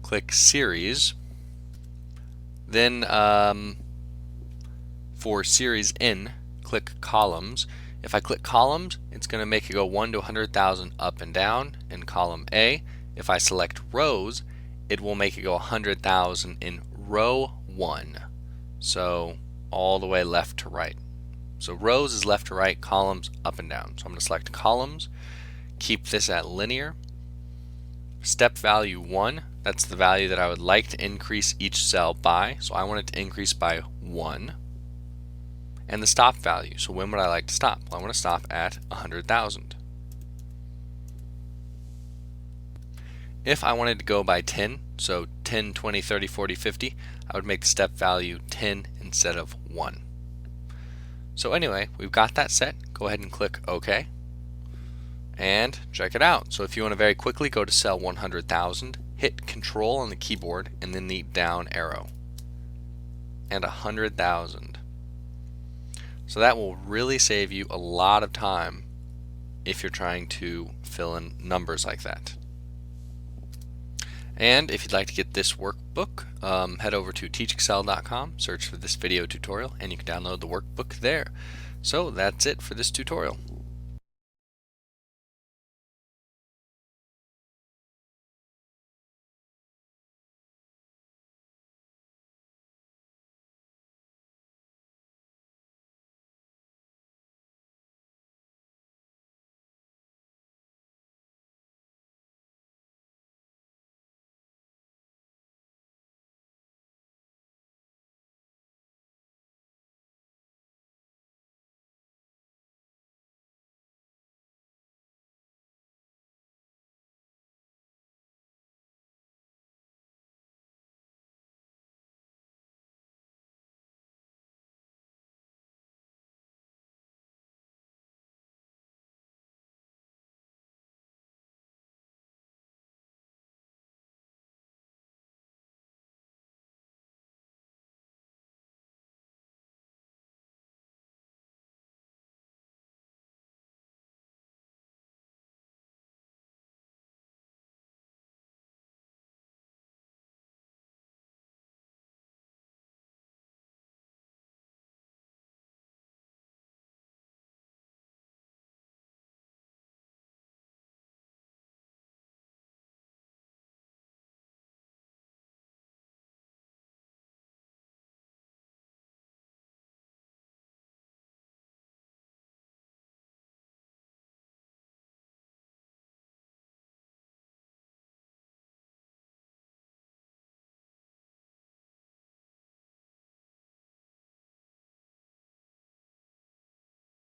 click Series. Then for Series N, click Columns. If I click Columns, it's going to make it go 1 to 100,000 up and down in column A. If I select Rows, it will make it go 100,000 in row 1. So all the way left to right. So rows is left to right, columns up and down. So I'm going to select Columns, keep this at linear. Step value 1, that's the value that I would like to increase each cell by. So I want it to increase by 1. And the stop value, so when would I like to stop? Well, I want to stop at 100,000. If I wanted to go by 10, so 10, 20, 30, 40, 50, I would make the step value 10 instead of 1. So anyway, we've got that set. Go ahead and click OK. And check it out. So if you want to very quickly go to cell 100,000, hit Control on the keyboard and then the down arrow. And 100,000. So that will really save you a lot of time if you're trying to fill in numbers like that. And if you'd like to get this workbook, head over to teachexcel.com, search for this video tutorial, and you can download the workbook there. So that's it for this tutorial.